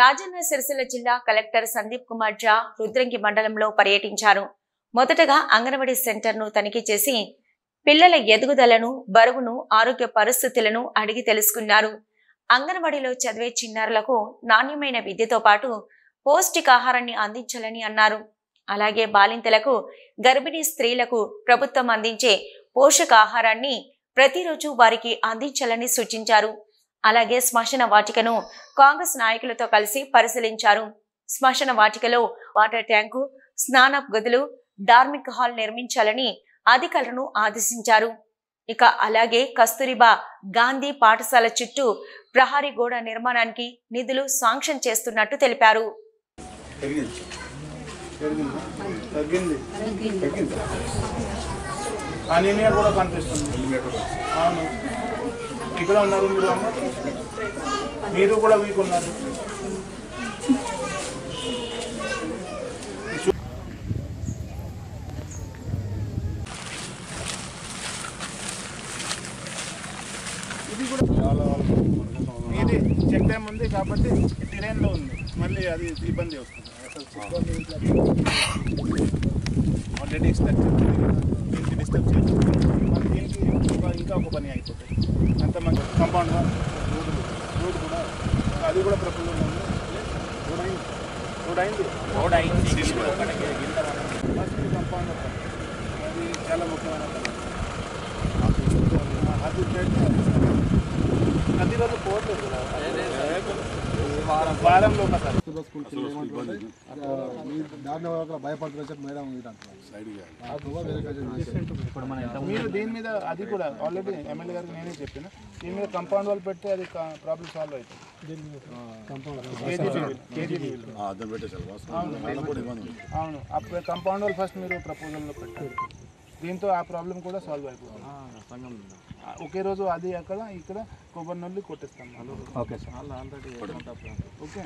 రాజన్న సిరిసిల్ల జిల్లా కలెక్టర్ సందీప్ కుమార్ జా రుద్రంగి మండలంలో పర్యటించారు. మొదటగా అంగన్వాడీ సెంటర్ను తనిఖీ చేసి పిల్లల ఎదుగుదలను, బరువును, ఆరోగ్య పరిస్థితులను అడిగి తెలుసుకున్నారు. అంగన్వాడీలో చదివే చిన్నారులకు నాణ్యమైన విద్యతో పాటు పౌష్టికాహారాన్ని అందించాలని అన్నారు. అలాగే బాలింతలకు, గర్భిణీ స్త్రీలకు ప్రభుత్వం అందించే పోషకాహారాన్ని ప్రతిరోజు వారికి అందించాలని సూచించారు. అలాగే శ్మశాన వాటికను కాంగ్రెస్ నాయకులతో కలిసి పరిశీలించారు. శ్మశాన వాటికలో వాటర్ ట్యాంకు, స్నానపు గదులు, ధార్మిక హాల్ నిర్మించాలని అధికారులను ఆదేశించారు. ఇక అలాగే కస్తూరిబా గాంధీ పాఠశాల చుట్టూ ప్రహారీ గోడ నిర్మాణానికి నిధులు శాంక్షన్ చేస్తున్నట్టు తెలిపారు. ఇక్కడ ఉన్నారు మీరు కూడా వీక్ ఉన్నారు. ఇది కూడా ఇది చెక్ డ్యామ్ ఉంది కాబట్టి టెరెన్లో ఉంది, మళ్ళీ అది ఇబ్బంది వస్తుంది. ఆల్రెడీ స్ట్రక్చర్ దీనికి డిస్టర్బ్ చేయాలి, దీనికి ఇంకా ఒక పని అయిపోతుంది. అంత మంచి కాంపౌండ్ రోడ్ కూడా అది కూడా ప్రపోజల్ ఉంది. రోడ్ అయింది కాంపౌండ్ అది చాలా ముఖ్యమైన అది ప్రతిరోజు పోవట్లేదు కదా, వారంలో ఒకసారి మీరు దీని మీద అది కూడా ఆల్రెడీ ఎమ్మెల్యే గారికి నేనే చెప్పిన, దీని మీద కంపౌండ్ వాళ్ళు పెడితే అది ప్రాబ్లం సాల్వ్ అవుతుంది. అవును, అప్పుడు కంపౌండ్ వాళ్ళు ఫస్ట్ మీరు ప్రపోజల్లో పెట్టాలి, దీంతో ఆ ప్రాబ్లం కూడా సాల్వ్ అయిపోతుంది. ఒకే రోజు అది అక్కడ ఇక్కడ కొబ్బరి నల్లి కొట్టిస్తాం. Okay sir, okay.